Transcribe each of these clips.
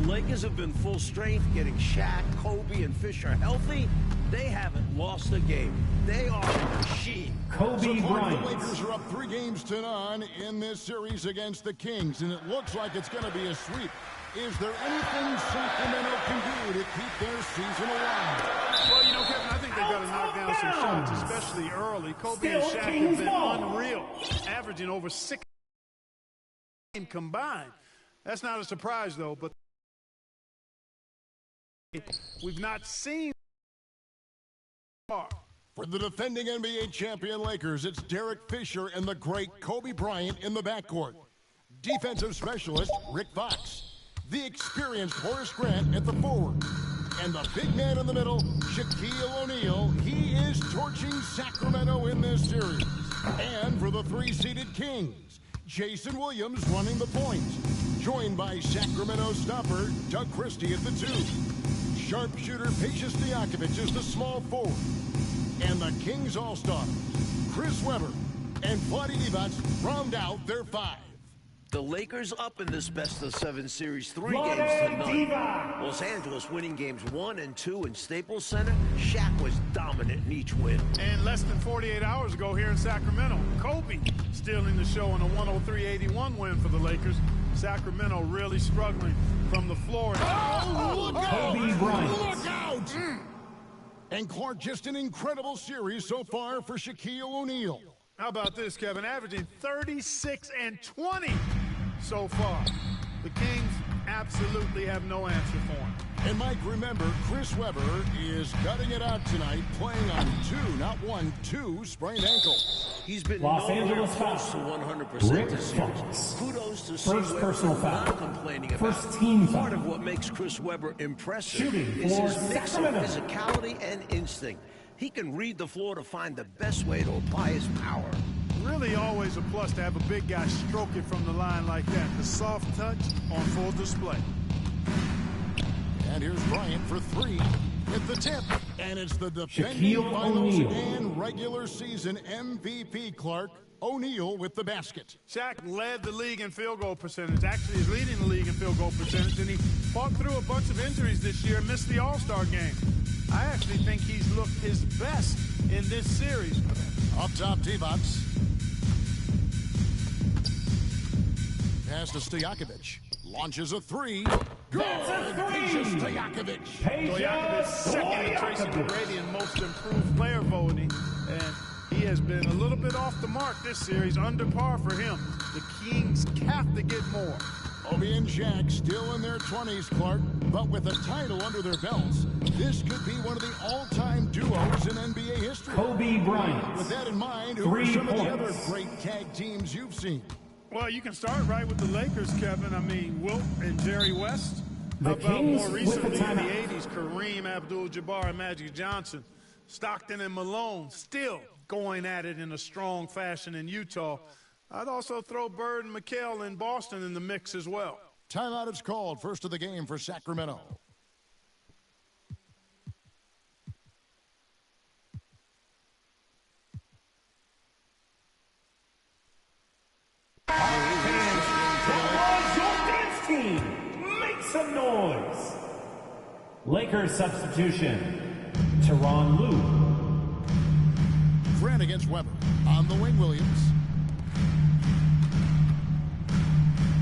Lakers have been full strength, getting Shaq, Kobe, and Fisher healthy. They haven't lost a game. They are a machine. Kobe Bryant. The Lakers are up 3-0 in this series against the Kings, and it looks like it's going to be a sweep. Is there anything Sacramento can do to keep their season alive? Well, you know, Kevin, I think they've got to knock down some shots, especially early. Kobe and Shaq have been unreal, averaging over 6 games combined. That's not a surprise, though, but we've not seen far. For the defending NBA champion Lakers, it's Derek Fisher and the great Kobe Bryant in the backcourt. Defensive specialist Rick Fox. The experienced Horace Grant at the forward. And the big man in the middle, Shaquille O'Neal. He is torching Sacramento in this series. And for the 3-seeded Kings, Jason Williams running the point. Joined by Sacramento stopper Doug Christie at the 2. Sharpshooter Peja Stojakovic is the small forward. And the Kings All-Stars, Chris Webber and Vlade Divac round out their 5. The Lakers up in this best-of-7 series 3 games to none. Los Angeles winning games 1 and 2 in Staples Center. Shaq was dominant in each win. And less than 48 hours ago here in Sacramento, Kobe stealing the show in a 103-81 win for the Lakers. Sacramento really struggling from the floor. Oh, look out! Kobe Bryant. Look out! And Clark, just an incredible series so far for Shaquille O'Neal. How about this, Kevin? Averaging 36 and 20 so far. The Kings absolutely have no answer for him. And Mike, remember, Chris Webber is gutting it out tonight, playing on 2 sprained ankles. He's been Los Angeles close to 100% this series. Kudos to First Webber personal for foul. not complaining about First team foul. Part of what makes Chris Webber impressive Shooting is for his mix of Sacramento. physicality and instinct. He can read the floor to find the best way to apply his power. Really always a plus to have a big guy stroke it from the line like that. The soft touch on full display. And here's Bryant for 3 at the tip. And it's the defending Shaquille finals O'Neal. and regular season MVP, Clark. O'Neal with the basket. Shaq led the league in field goal percentage. Actually is leading the league in field goal percentage. And he fought through a bunch of injuries this year and missed the All-Star game. I actually think he's looked his best in this series. Up top, Divac. Pass to Stojakovic. Launches a 3. Good! That's a 3! Peja Stojakovic. Stojakovic second to Tracy McGrady in most improved player voting. And he has been a little bit off the mark this series, under par for him. The Kings have to get more. Kobe and Shaq still in their 20s, Clark, but with a title under their belts, this could be one of the all-time duos in NBA history. Kobe Bryant. With that in mind, who are 3 some points. of the other great tag teams you've seen? Well, you can start right with the Lakers, Kevin. I mean, Wilt and Jerry West. The How about Kings more with recently the in the timeout. 80s, Kareem Abdul-Jabbar and Magic Johnson. Stockton and Malone still going at it in a strong fashion in Utah. I'd also throw Bird and McHale in Boston in the mix as well. Timeout is called. First of the game for Sacramento. Team, make some noise. Lakers substitution, Tyronn Lue. Grant against Webber. On the wing, Williams.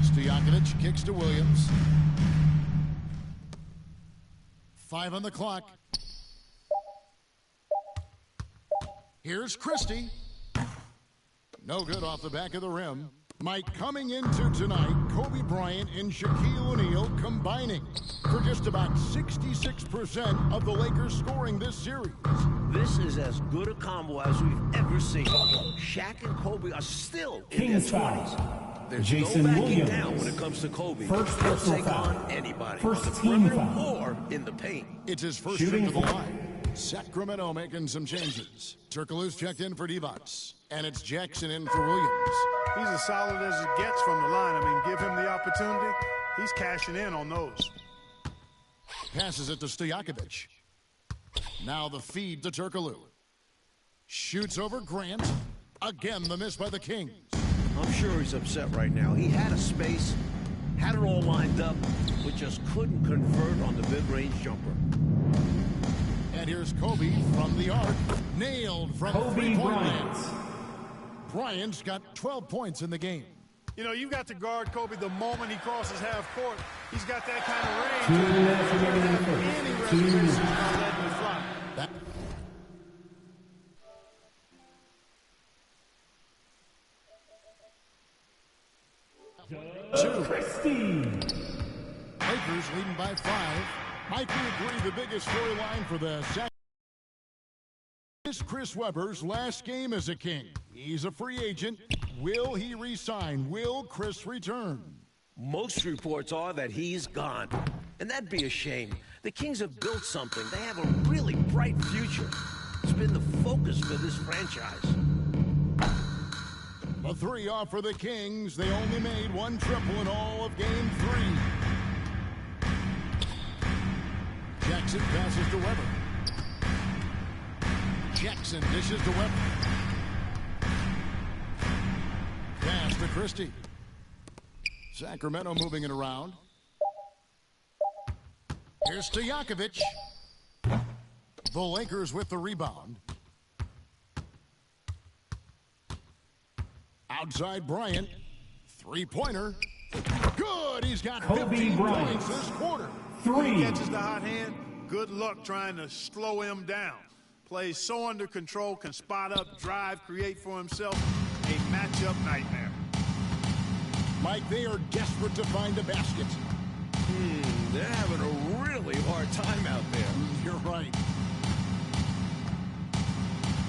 Stojakovic kicks to Williams. 5 on the clock. Here's Christie. No good off the back of the rim. Mike, coming into tonight, Kobe Bryant and Shaquille O'Neal combining for just about 66% of the Lakers scoring this series. This is as good a combo as we've ever seen. Shaq and Kobe are still in their Kings 20s. foul. There's Jason no backing Williams. down when it comes to Kobe. First He'll personal take foul. on anybody. First on the team perimeter foul. or in the paint. It's his first Shooting trip to the foul. line. Sacramento making some changes. Turkoglu's checked in for Divac. And it's Jackson in for Williams. He's as solid as it gets from the line. I mean, give him the opportunity. He's cashing in on those. Passes it to Stojakovic. Now the feed to Turkoglu. Shoots over Grant. Again, the miss by the Kings. I'm sure he's upset right now. He had a space, Had it all lined up, but just couldn't convert on the mid-range jumper. And here's Kobe from the arc. Nailed from three-point land. Bryant's got 12 points in the game. You know, you've got to guard Kobe the moment he crosses half court. He's got that kind of range. Any reservations about letting it fly. Christie. Lakers leading by 5. Mike, we agree the biggest storyline for the second is Chris Webber's last game as a King. He's a free agent. Will he resign? Will Chris return? Most reports are that he's gone. And that'd be a shame. The Kings have built something. They have a really bright future. It's been the focus for this franchise. A 3 off for the Kings. They only made 1 triple in all of Game 3. Jackson passes to Webber. Jackson dishes to Webber. Pass to Christie. Sacramento moving it around. Here's Stojakovic. The Lakers with the rebound. Outside Bryant. Three-pointer. Good. He's got 15 points this quarter. When he catches the hot hand, good luck trying to slow him down. Plays so under control, can spot up, drive, create for himself. A matchup nightmare. Mike, they are desperate to find a basket. They're having a really hard time out there. You're right.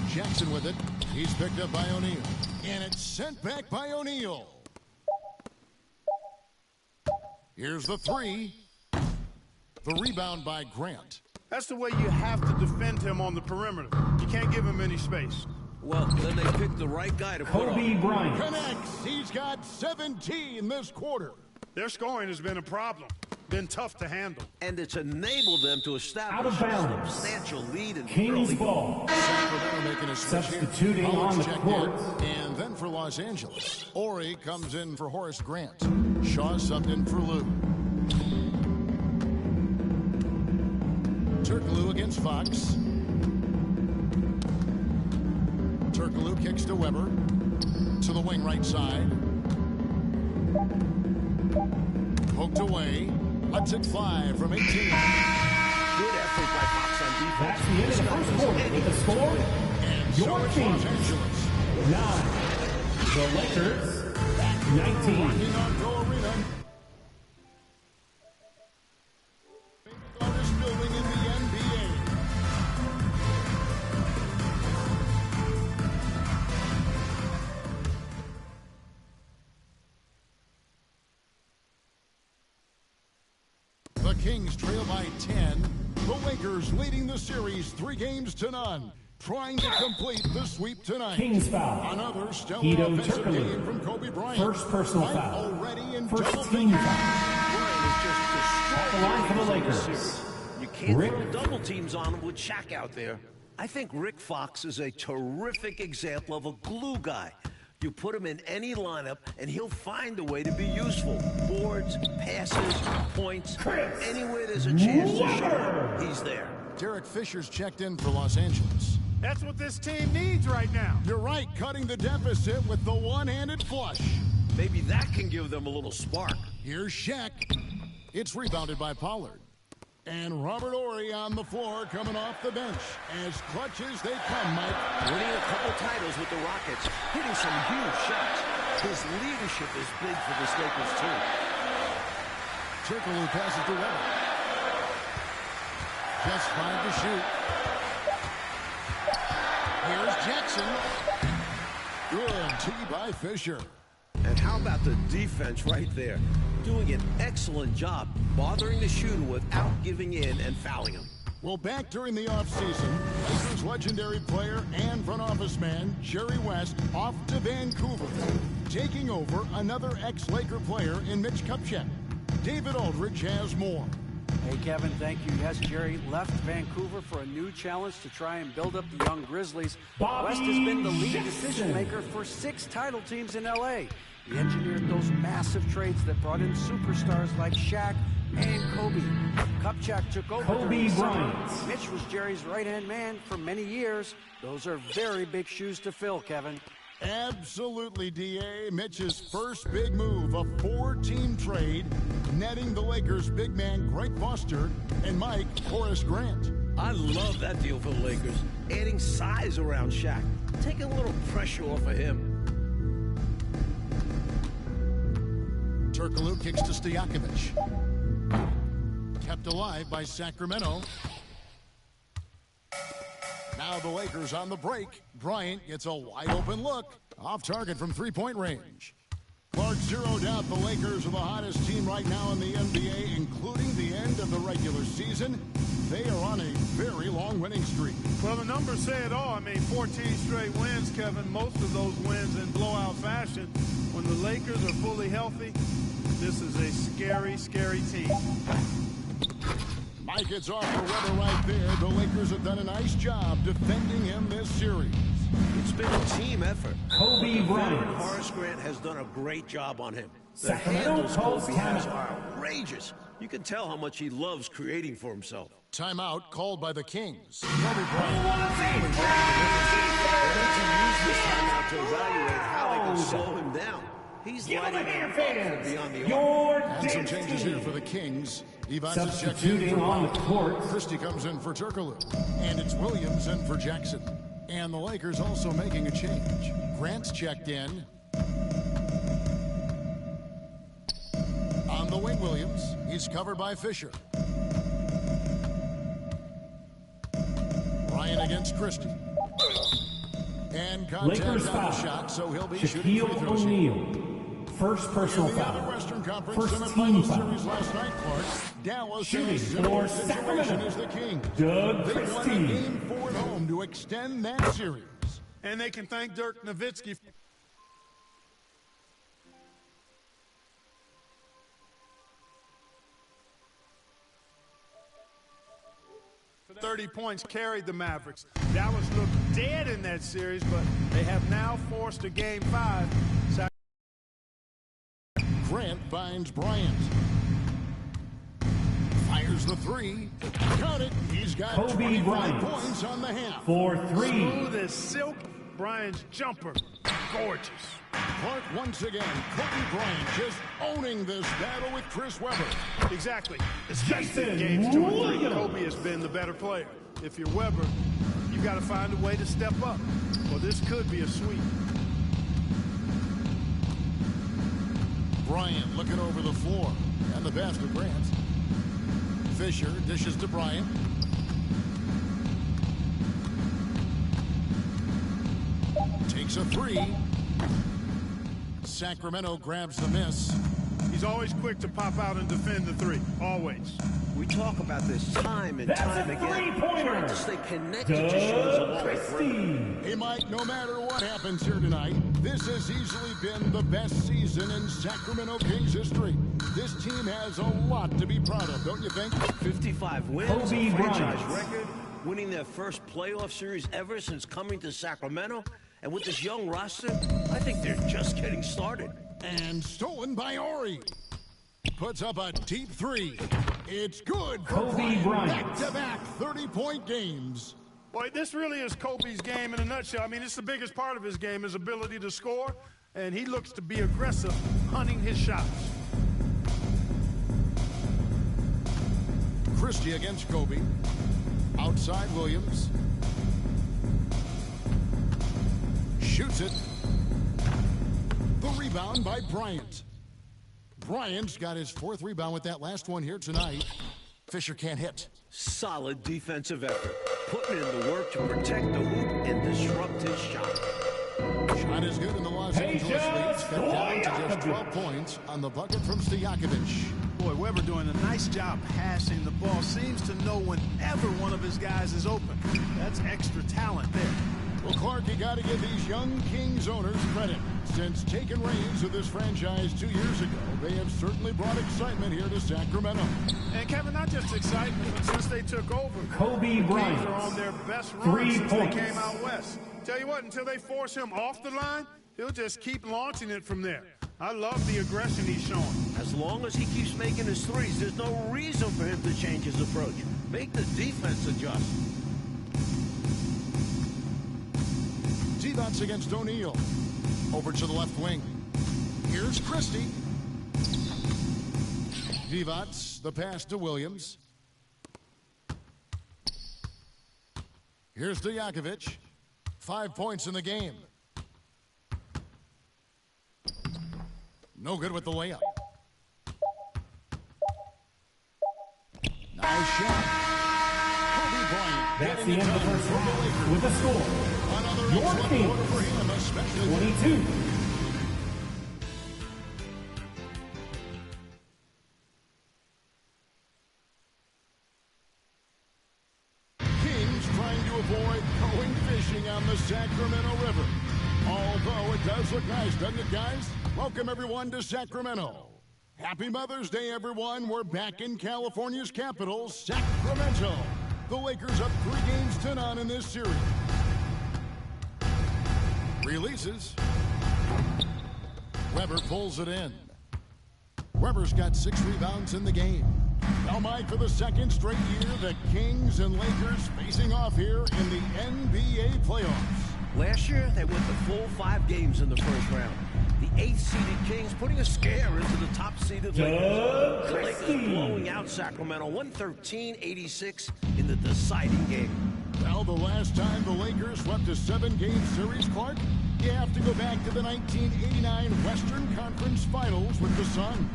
Jackson with it. He's picked up by O'Neal. And it's sent back by O'Neal. Here's the 3. The rebound by Grant. That's the way you have to defend him on the perimeter. You can't give him any space. Well, then they picked the right guy to put Kobe on. Bryant. Connects. He's got 17 this quarter. Their scoring has been a problem. Been tough to handle. And it's enabled them to establish Out of a bounds. substantial lead in the Kings early ball. Sacramento making a switch Substituting here. on the checked court. in, and then for Los Angeles. Ori comes in for Horace Grant. Shaw subbed in for Lou. Turkoglu against Fox. Turkoglu kicks to Webber. To the wing right side. Poked away. Lets it fly from 18. Good effort by Fox on defense. That's the end of the first quarter with the score. And so Your it's Kings. Los Angeles. 9. The Lakers 19. Rocking on Go Arena. Largest building in the NBA. The Kings trail by 10. The Lakers leading the series 3-0. Trying to complete the sweep tonight. Kings foul. Another stellar Hedo offensive Turkoglu. game from Kobe Bryant. First personal Mike foul. already in First double team figures. foul. Bryant is just At the line for the destroying Lakers. this series. You can't Rick. throw double teams on him with Shaq out there. I think Rick Fox is a terrific example of a glue guy. You put him in any lineup, and he'll find a way to be useful. Boards, passes, points, anywhere there's a chance to shine, he's there. Derek Fisher's checked in for Los Angeles. That's what this team needs right now. You're right, cutting the deficit with the one-handed flush. Maybe that can give them a little spark. Here's Shaq. It's rebounded by Pollard. And Robert Horry on the floor coming off the bench. As clutch as they come, Mike. Winning a couple titles with the Rockets, hitting some huge shots. His leadership is big for this Lakers team. Turkoglu passes to Webber. Just 5 to shoot. Here's Jackson. Good tee by Fisher. And how about the defense right there? Doing an excellent job bothering the shooter without giving in and fouling him. Well, back during the offseason, Lakers legendary player and front office man Jerry West off to Vancouver, taking over another ex-Laker player in Mitch Kupchak. David Aldridge has more. Hey, Kevin, thank you. Yes, Jerry left Vancouver for a new challenge to try and build up the young Grizzlies. Bobby West has been the lead Jackson. decision maker for 6 title teams in L.A. He engineered those massive trades that brought in superstars like Shaq and Kobe. Kupchak took over Kobe during the summer. Bryant. Mitch was Jerry's right-hand man for many years. Those are very big shoes to fill, Kevin. Absolutely, D.A. Mitch's first big move, a 4-team trade, netting the Lakers' big man Greg Foster and Mike Horace Grant. I love that deal for the Lakers. Adding size around Shaq. Taking a little pressure off of him. Turkoglu kicks to Stojakovic. Kept alive by Sacramento. Now the Lakers on the break. Bryant gets a wide-open look. Off target from three-point range. Clark zeroed out the Lakers are the hottest team right now in the NBA, including the end of the regular season. They are on a very long winning streak. Well, the numbers say it all. I mean, 14 straight wins, Kevin. Most of those wins in blowout fashion. When the Lakers are fully healthy, this is a scary, scary team. Mike gets off for Weber right there. The Lakers have done a nice job defending him this series. It's been a team effort. Kobe Bryant. Horace Grant has done a great job on him. The Sacramento handles calls Kobe has timeout. are outrageous. You can tell how much he loves creating for himself. Timeout called by the Kings. Kobe Bryant. They need to use this timeout to evaluate how they can slow him down. He's lighting him up from beyond the arc. Your And some dance changes here team. for the Kings. Evans is checked in Substituting for on the Bryant. court. Christie comes in for Turkoglu. And it's Williams in for Jackson. And the Lakers also making a change. Grant's checked in. On the wing, Williams. He's covered by Fisher. Ryan against Christie. And contact Lakers on foul. the shot, so he'll be shooting free Shaquille throws here. O'Neal. First personal In the other foul. Western Conference First semifinal team foul. series last night, Clark. Dallas in a Shooting similar for situation Sacramento. as the Kings. Doug They won a Christie. game 4 at home to extend that series. And they can thank Dirk Nowitzki. 30 points carried the Mavericks. Dallas looked dead in that series, but they have now forced a Game 5. Grant finds Bryant. Fires the three. Count it. He's got Kobe 25 Bryant. points on the half. For three. Smooth as silk. Bryant's jumper, gorgeous. Clark once again. Kobe Bryant just owning this battle with Chris Webber. Exactly. Especially in Jason games 2 and 3. Williams. Kobe has been the better player. If you're Webber, you've got to find a way to step up. Well, this could be a sweep. Bryant looking over the floor. And the pass to Grant. Fisher dishes to Bryant. Takes a three. Sacramento grabs the miss. He's always quick to pop out and defend the three. Always. We talk about this time and That's time a again. three-pointer. Trying to stay connected to shooters Doug along with Grant. Christie. Hey, Mike, no matter what happens here tonight, this has easily been the best season in Sacramento Kings history. This team has a lot to be proud of, don't you think? 55 wins, Kobe a franchise Bryant. record, winning their first playoff series ever since coming to Sacramento. And with this young roster, I think they're just getting started. And stolen by Ori. Puts up a deep three. It's good for Kobe Bryant. Back-to-back 30-point games. Boy, this really is Kobe's game in a nutshell. I mean, it's the biggest part of his game, his ability to score, and he looks to be aggressive, hunting his shots. Christie against Kobe. Outside Williams. Shoots it. The rebound by Bryant. Bryant's got his fourth rebound with that last one here tonight. Fisher can't hit. Solid defensive effort, putting in the work to protect the hoop and disrupt his shot. Shot is good in the Los Angeles leads. Cut down to just 12 points on the bucket from Stojakovic. Boy, Webber doing a nice job passing the ball. Seems to know whenever one of his guys is open. That's extra talent there. Well, Clark, you got to give these young Kings owners credit. Since taking reins of this franchise 2 years ago, they have certainly brought excitement here to Sacramento. And Kevin, not just excitement, but since they took over, Kobe the Kings Bryant. are on their best 3 run since they points. came out west. Tell you what, until they force him off the line, he'll just keep launching it from there. I love the aggression he's showing. As long as he keeps making his threes, there's no reason for him to change his approach. Make the defense adjust. Divac against O'Neal. Over to the left wing. Here's Christie. Divac, the pass to Williams. Here's Stojakovic. 5 points in the game. No good with the layup. Nice shot. Kobe Bryant. That's the end of the first round with a score. Your Kings, 22. Kings trying to avoid going fishing on the Sacramento River. Although it does look nice, doesn't it, guys? Welcome, everyone, to Sacramento. Happy Mother's Day, everyone. We're back in California's capital, Sacramento. The Lakers up 3 games to none in this series. Releases. Weber pulls it in. Weber's got 6 rebounds in the game. Now, Mike, for the second straight year, the Kings and Lakers facing off here in the NBA playoffs. Last year, they went the full 5 games in the first round. The 8th-seeded Kings putting a scare into the top-seeded Lakers. The Lakers blowing out Sacramento 113-86 in the deciding game. Well, the last time the Lakers swept a 7-game series, Clark, you have to go back to the 1989 Western Conference Finals with the Suns.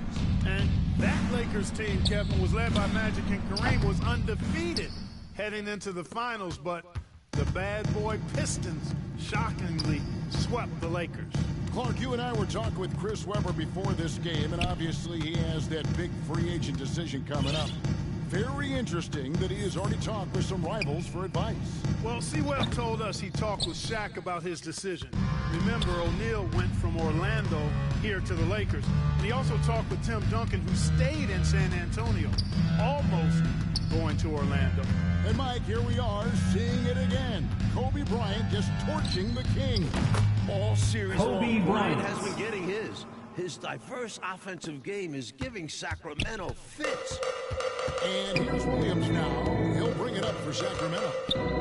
And that Lakers team, Kevin, was led by Magic, and Kareem was undefeated heading into the finals, but the bad boy Pistons shockingly swept the Lakers. Clark, you and I were talking with Chris Webber before this game, and obviously he has that big free agent decision coming up. Very interesting that he has already talked with some rivals for advice. Well, C-Webb told us he talked with Shaq about his decision. Remember, O'Neal went from Orlando here to the Lakers. And he also talked with Tim Duncan, who stayed in San Antonio, almost going to Orlando. And Mike, here we are seeing it again. Kobe Bryant just torching the King. All series Kobe long, Bryant has been getting his. His diverse offensive game is giving Sacramento fits. And here's Williams now. He'll bring it up for Sacramento.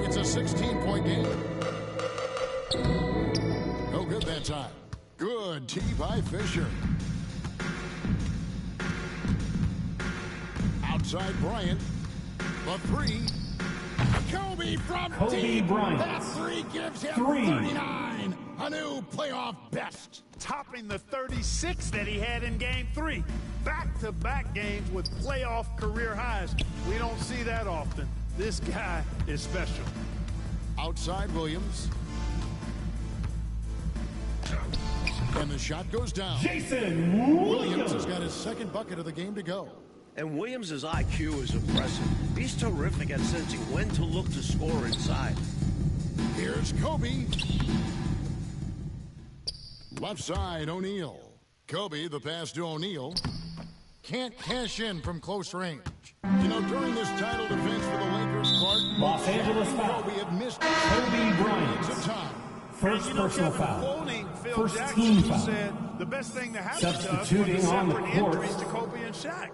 It's a 16-point game. No good that time. Good tee by Fisher. Outside Bryant. The 3. Kobe from Kobe deep. Bryant. That 3 gives him 39. A new playoff best. Topping the 36 that he had in Game 3. Back-to-back games with playoff career highs. We don't see that often. This guy is special. Outside Williams. And the shot goes down. Jason Williams has got his second bucket of the game to go. And Williams' IQ is impressive. He's terrific at sensing when to look to score inside. Here's Kobe. Left side, O'Neal. Kobe, the pass to O'Neal. Can't cash in from close range. You know, during this title defense for the Lakers, Clark, Los Angeles foul. Kobe have missed Kobe Bryant. of time. First personal foul. Quoting Phil First Jackson, team who foul. said the best thing that happened to us was the Substituting on the separate court. injuries to Kobe and Shaq.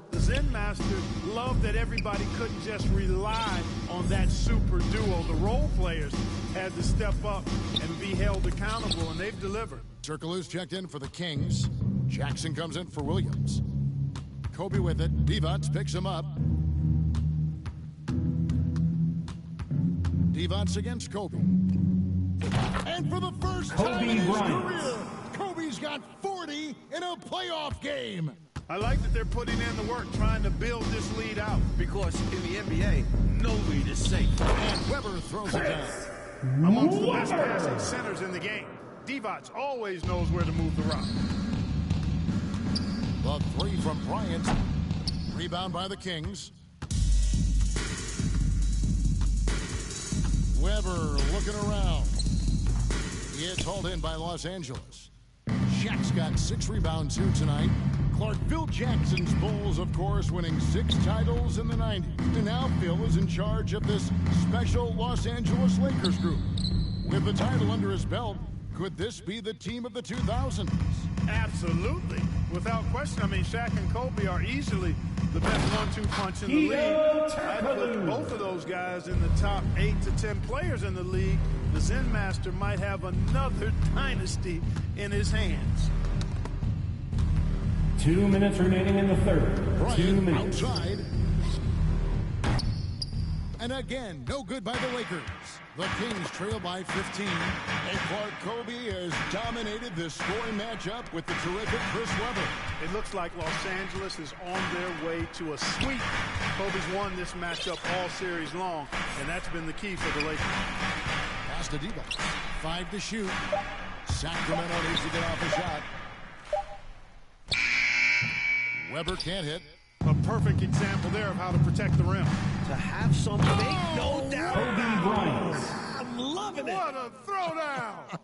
The Zen Master loved that everybody couldn't just rely on that super duo. The role players had to step up and be held accountable, and they've delivered. Circle checked in for the Kings. Jackson comes in for Williams. Kobe with it. Divac picks him up. Divac against Kobe. And for the first time in his career, Kobe's got 40 in a playoff game. I like that they're putting in the work trying to build this lead out. Because in the NBA, no lead is safe. And Weber throws it down. Amongst the best passing centers in the game, Divac always knows where to move the rock. The 3 from Bryant. Rebound by the Kings. Weber looking around. It's hauled in by Los Angeles. Shaq's got 6 rebounds here tonight. Clark, Phil Jackson's Bulls, of course, winning 6 titles in the 90s. And now Phil is in charge of this special Los Angeles Lakers group. With the title under his belt, Could this be the team of the 2000s? Absolutely. Without question. I mean, Shaq and Kobe are easily the best 1-2 punch in the league. I'd put both of those guys in the top 8 to 10 players in the league. The Zen Master might have another dynasty in his hands. 2 minutes remaining in the third. 2 Bryant minutes. outside. And again, no good by the Lakers. The Kings trail by 15. And Clark Kobe has dominated this scoring matchup with the terrific Chris Webber. It looks like Los Angeles is on their way to a sweep. Kobe's won this matchup all series long, and that's been the key for the Lakers. Pass to Divac. 5 to shoot. Sacramento needs to get off a shot. Webber can't hit. A perfect example there of how to protect the rim. To have something, ain't no doubt. Kobe Bryant. I'm loving it. What a throwdown!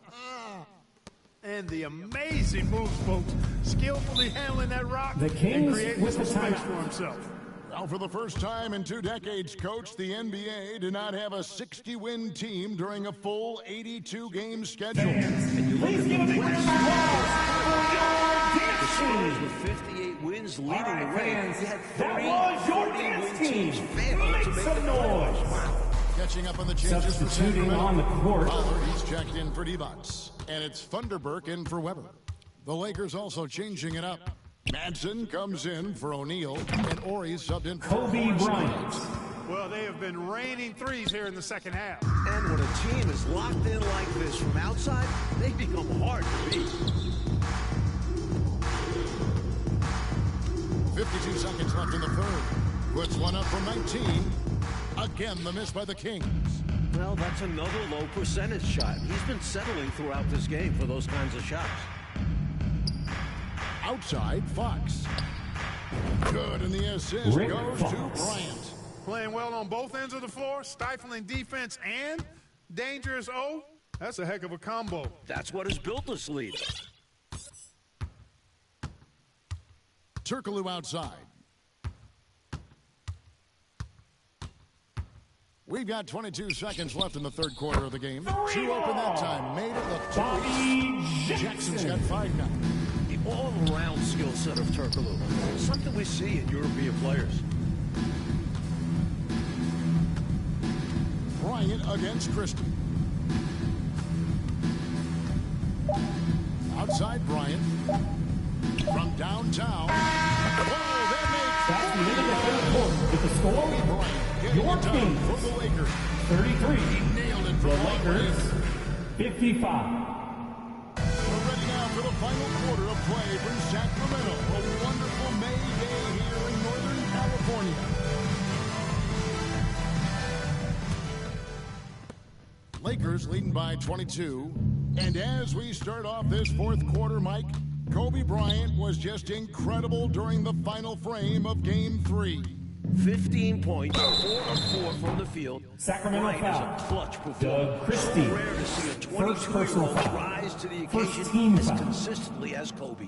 And the amazing moves, folks. Skillfully handling that rock The and Kings creating with some the space timeout. for himself. Well, for the first time in 2 decades, Coach, the NBA did not have a 60-win team during a full 82-game schedule. Please give a big round of The Spurs applause. with 58 wins leading All right, the way. fans, You had that 3 was your 40-win dance teams team. failing Make to make some the playoffs. noise. Wow. Catching up on the changes for Substituting Sacramento. on the court. Pollard, he's checked in for Divac. And it's Thunderberg in for Webber. The Lakers also changing it up. Madsen comes in for O'Neal, and Ori subbed in for Kobe Bryant. Well, they have been raining threes here in the second half. And when a team is locked in like this from outside, they become hard to beat. 52 seconds left in the third. Puts one up from 19. Again, the miss by the Kings. Well, that's another low percentage shot. He's been settling throughout this game for those kinds of shots. Outside, Fox. Good, and the assist Rick goes Fox. to Bryant. Playing well on both ends of the floor, stifling defense and dangerous O. That's a heck of a combo. That's what has built this lead. Turkoglu outside. We've got 22 seconds left in the third quarter of the game. 2 open that time. Made it look Bobby Jackson's got Jackson. 5 now. The all-around skill set of Turkoglu. Something we see in European players. Bryant against Christie. Outside Bryant. From downtown. Oh, That's the end of the third quarter. With the score, Bryant your getting it done Kings for the Lakers. 33. Nailed it The from long Lakers range. 55. We're ready now for the final quarter of play from Sacramento. A wonderful May day here in Northern California. Lakers leading by 22. And as we start off this fourth quarter, Mike, Kobe Bryant was just incredible during the final frame of Game 3. 15 points, 4 of 4 from the field. Sacramento Bryant is foul. a clutch Doug performer. Christie. So rare to see a First personal 22-year-old foul. rise to the First occasion team as foul. consistently as Kobe.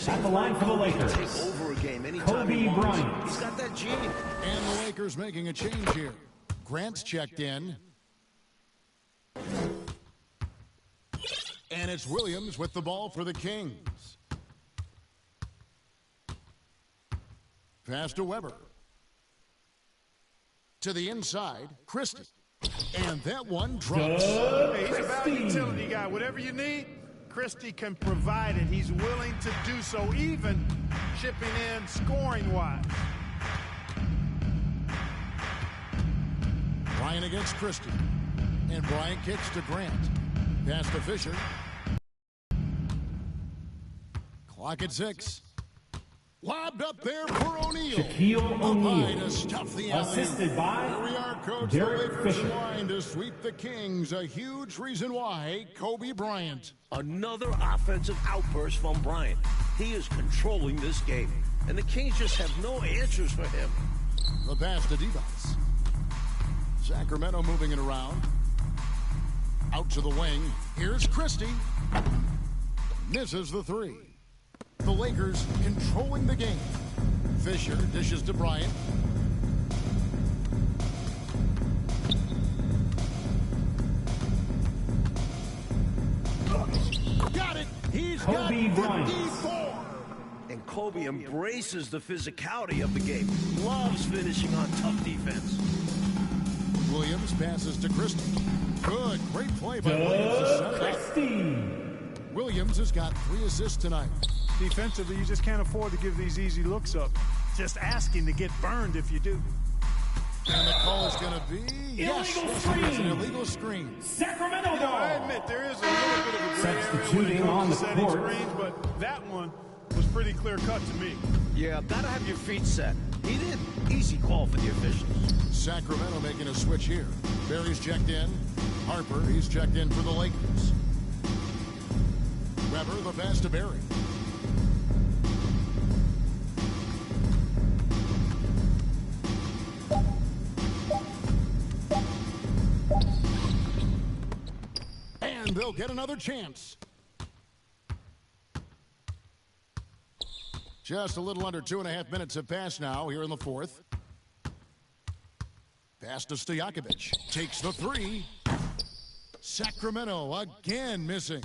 At the line for the Kobe can Lakers, take over a game anytime Kobe he wants. Bryant. He's got that gene. And the Lakers making a change here. Grant's checked in. And it's Williams with the ball for the Kings. Pass to Webber. To the inside, Christie. And that one drops. Hey, he's about a utility guy. Whatever you need, Christie can provide it. He's willing to do so, even chipping in scoring-wise. Bryant against Christie. And Bryant kicks to Grant. Pass to Fisher. Clock at 6. Lobbed up there for O'Neal. Shaquille O'Neal. To stuff the alley. Assisted by Here we are, Coach. Derek the Lakers Fisher. line to sweep the Kings. A huge reason why Kobe Bryant. Another offensive outburst from Bryant. He is controlling this game, and the Kings just have no answers for him. The pass to Divac. Sacramento moving it around. Out to the wing. Here's Christie. Misses the 3. The Lakers controlling the game. Fisher dishes to Bryant. He's Kobe got Bryant. 54. And Kobe embraces the physicality of the game. Loves finishing on tough defense. Williams passes to Christie. Good, great play by Williams to set it up. Christie. Williams has got 3 assists tonight. Defensively, you just can't afford to give these easy looks up. Just asking to get burned if you do. And the call is going to be Illegal screen. It's an illegal screen. Sacramento You know, I ball. admit there is a little bit of a gray area when it Substituting on comes the to setting court. screens, but that one was pretty clear cut to me. Yeah, gotta have your feet set. He did. Easy call for the officials. Sacramento making a switch here. Barry's checked in. Harper, he's checked in for the Lakers. Weber, the pass to Barry. And they'll get another chance. Just a little under 2.5 minutes have passed now here in the fourth. Pass to Stojakovic. Takes the 3. Sacramento again missing.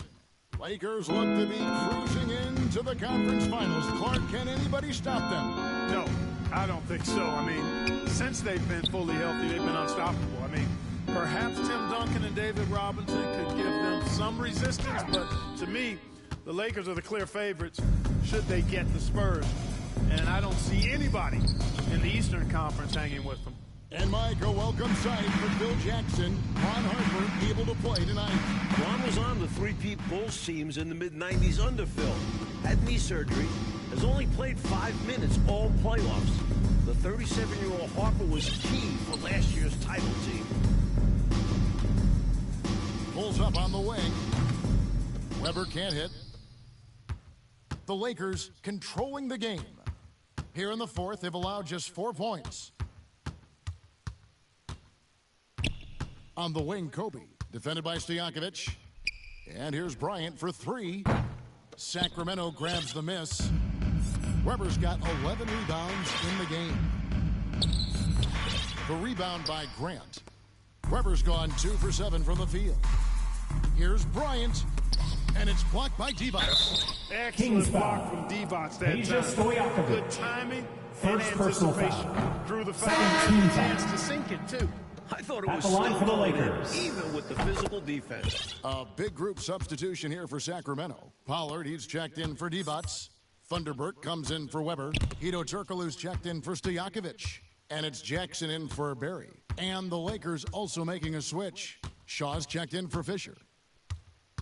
Lakers look to be cruising into the conference finals. Clark, can anybody stop them? No, I don't think so. I mean, since they've been fully healthy, they've been unstoppable. I mean, perhaps Tim Duncan and David Robinson could give them some resistance, but to me, the Lakers are the clear favorites should they get the Spurs. And I don't see anybody in the Eastern Conference hanging with them. And Mike, a welcome sight for Bill Jackson. Ron Harper able to play tonight. Ron was on the three-peat Bulls teams in the mid-90s under Phil. Had knee surgery. Has only played 5 minutes all playoffs. The 37-year-old Harper was key for last year's title team. Pulls up on the wing. Weber can't hit. The Lakers controlling the game. Here in the fourth, they've allowed just 4 points. On the wing, Kobe, defended by Stojakovic. And here's Bryant for 3. Sacramento grabs the miss. Weber's got 11 rebounds in the game. The rebound by Grant. Weber's gone 2 for 7 from the field. Here's Bryant, and it's blocked by Divac. Excellent block from Divac that Peja time. Stojakovic. Good timing First and personal anticipation. foul. Drew the foul. Second team foul. Chance to sink it, too. I thought it At was the line still for the going in, Lakers. even with the physical defense. A big group substitution here for Sacramento. Pollard, he's checked in for Divac. Thunderbird comes in for Weber. Hito Turkoglu's checked in for Stojakovic. And it's Jackson in for Barry. And the Lakers also making a switch. Shaw's checked in for Fisher.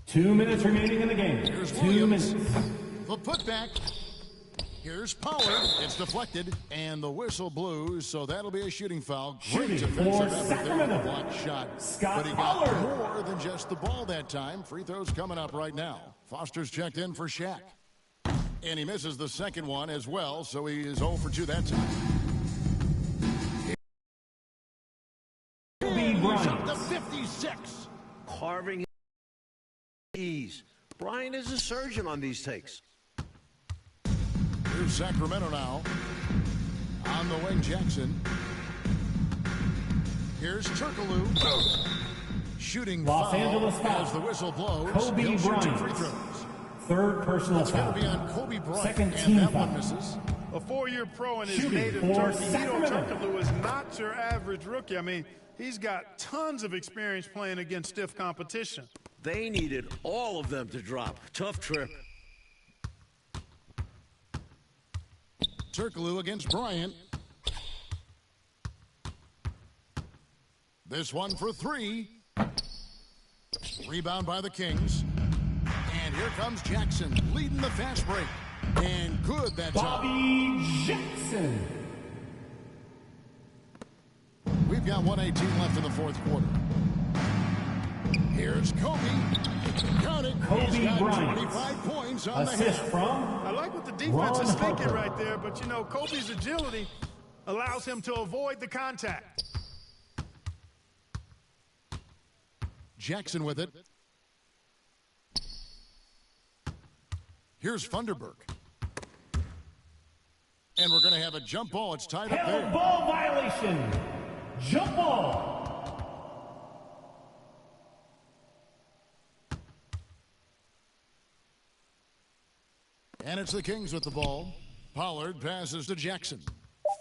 2 minutes remaining in the game. Here's 2 Williams. minutes. The putback. Here's Pollard. It's deflected. And the whistle blows, so that'll be a shooting foul. Great Shooting defensive for effort there. Sacramento. Blocked shot. Scott But he got Pollard. more than just the ball that time. Free throws coming up right now. Foster's checked in for Shaq. And he misses the second one as well, so he is 0 for 2 that time. Kobe He's up Bryant. to 56. Carving ease. Bryant is a surgeon on these takes. Here's Sacramento now. On the wing, Jackson. Here's Turkoglu. Shooting Los foul Angeles foul. as the whistle blows. Kobe He'll shoot 2 Bryant. free throws. Third personal It's going foul. to be on Kobe Bryant, Second and team that foul. one misses. A 4-year pro in his Shooting native for Turkey. Hito Sacramento. Turkoglu is not your average rookie. I mean, he's got tons of experience playing against stiff competition. They needed all of them to drop. Tough trip. Turkoglu against Bryant. This one for 3. Rebound by the Kings. And here comes Jackson leading the fast break. And good that time. Bobby Jackson. We've got 1:18 left in the fourth quarter. Here's Kobe. Count it. Kobe He's got Bryant. 25 points on the Assist head. from I like what the defense Ron is thinking Harper. right there, but, you know, Kobe's agility allows him to avoid the contact. Jackson with it. Here's Thunderbird. And we're going to have a jump ball. It's tied up held there. ball violation. Jump ball. And it's the Kings with the ball. Pollard passes to Jackson.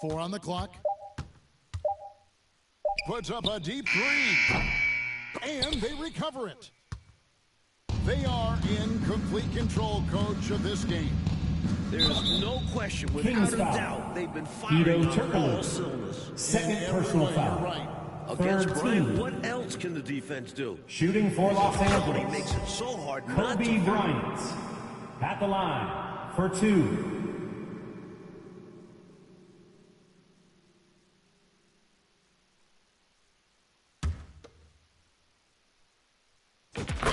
4 on the clock. Puts up a deep three. And they recover it. They are in complete control, coach, of this game. There's no question, without a doubt, they've been firing on all cylinders. Second personal foul. Right. Against Bryant, what else can the defense do? Shooting for Los He Angeles, makes it so hard not Kobe to. Bryant. At the line for 2.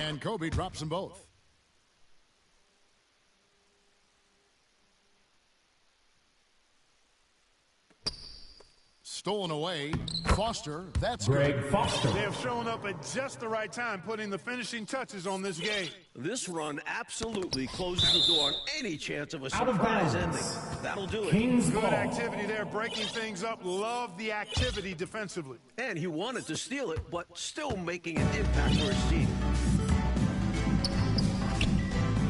And Kobe drops them both. Stolen away. Foster, that's Greg good. Foster. They have shown up at just the right time, putting the finishing touches on this game. This run absolutely closes the door on any chance of a Out of surprise bounds. ending. That'll do it. Kings Good ball. activity there, breaking things up. Love the activity defensively. And he wanted to steal it, but still making an impact for his team.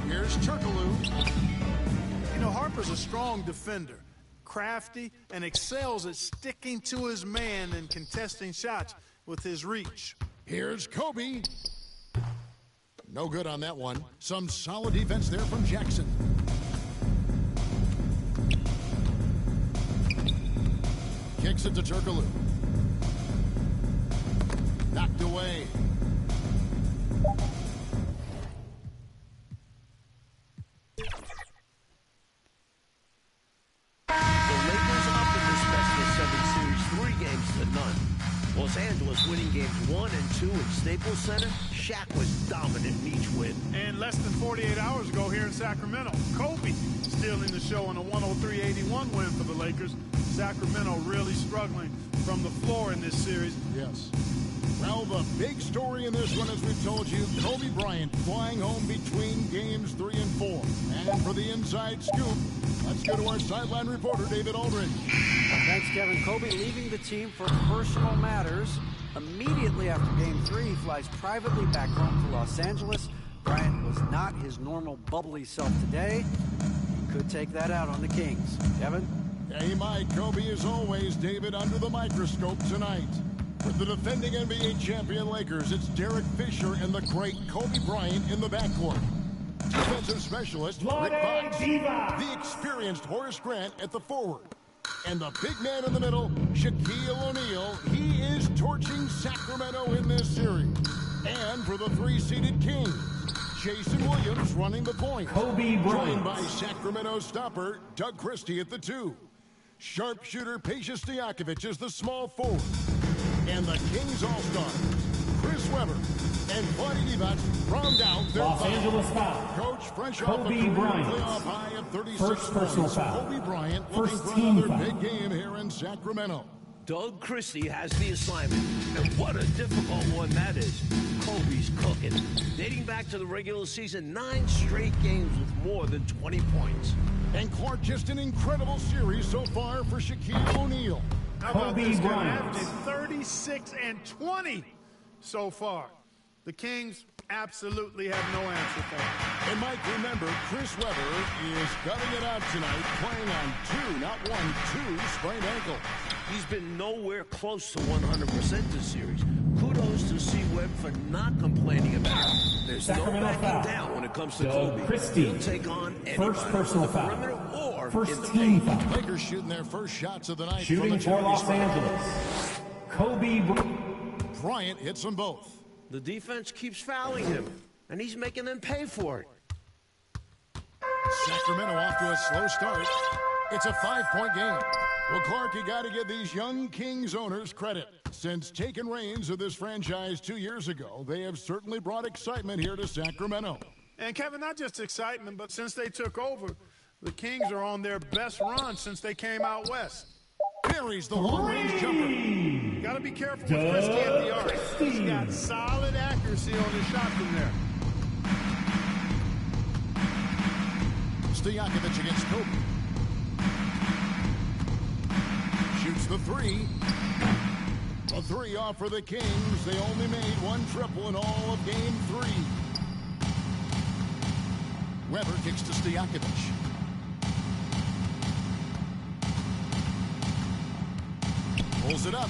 Here's Turkoglu. You know, Harper's a strong defender, crafty, and excels at sticking to his man and contesting shots with his reach. Here's Kobe. No good on that one. Some solid defense there from Jackson. Kicks it to Turkoglu. Knocked away. The Lakers up in this best-of-7 series 3 games to none. Los Angeles winning games 1 and 2 at Staples Center. Shaq was dominant in each win. And less than 48 hours ago here in Sacramento, Kobe stealing the show in a 103-81 win for the Lakers. Sacramento really struggling from the floor in this series. Yes. Well, the big story in this one, as we've told you, Kobe Bryant flying home between games 3 and 4. And for the inside scoop, let's go to our sideline reporter, David Aldridge. Thanks, Kevin. Kobe leaving the team for personal matters. Immediately after Game 3, he flies privately back home to Los Angeles. Bryant was not his normal bubbly self today. He could take that out on the Kings. Kevin? Yeah, he might. Kobe, as always, David, under the microscope tonight. For the defending NBA champion Lakers, it's Derek Fisher and the great Kobe Bryant in the backcourt. Defensive specialist Rick Fox. The experienced Horace Grant at the forward. And the big man in the middle, Shaquille O'Neal. He is torching Sacramento in this series. And for the 3-seeded Kings, Jason Williams running the point. Kobe Bryant. Joined by Sacramento stopper Doug Christie at the 2. Sharpshooter Peja Stojakovic is the small forward. And the Kings All-Stars, Chris Webber and Vlade Divac round out their Los five. Angeles foul. Coach, fresh off a Kobe career Bryant. playoff high of 36 First personal points. foul. Kobe Bryant looking First for team another foul. big game here in Sacramento. Doug Christie has the assignment, and what a difficult one that is. Kobe's cooking. Dating back to the regular season, 9 straight games with more than 20 points. And Clark, just an incredible series so far for Shaquille O'Neal. How about Kobe this, Kevin? Bryant. Averaging 36 and 20 so far. The Kings absolutely have no answer for him. And Mike, remember, Chris Webber is gutting it out tonight, playing on 2, not 1, 2 sprained ankle. He's been nowhere close to 100% this series. Kudos to C. Webb for not complaining about it. There's Sacramento no backing foul. down when it comes to Doug Kobe. Christie. He'll take on anybody. First personal on the foul. perimeter or in First the team paint. foul. Lakers shooting their first shots of the night. Shooting from the for Los charity stripe. Angeles, Kobe Bryant. Bryant hits them both. The defense keeps fouling him, and he's making them pay for it. Sacramento off to a slow start. It's a 5-point game. Well, Clark, you got to give these young Kings owners credit. Since taking reins of this franchise 2 years ago, they have certainly brought excitement here to Sacramento. And Kevin, not just excitement, but since they took over, the Kings are on their best run since they came out west. Buries the long-range jumper. Got to be careful with Christie at the arc. He's got solid accuracy on his shot from there. Stojakovic against Kobe. Shoots the 3. A 3 off for the Kings. They only made 1 triple in all of Game 3. Webber kicks to Stojakovic. Pulls it up.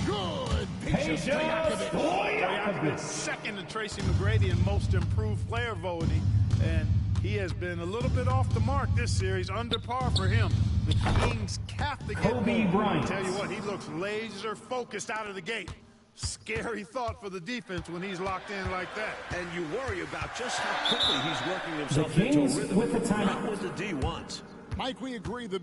Good. Peja Stojakovic. Second to Tracy McGrady in most improved player voting, and he has been a little bit off the mark this series, under par for him. The Kings have to get Kobe Bryant. I tell you what, he looks laser focused out of the gate. Scary thought for the defense when he's locked in like that. And you worry about just how quickly he's working himself The into a Kings rhythm. with the timeout. Not what the D wants. Mike, we agree the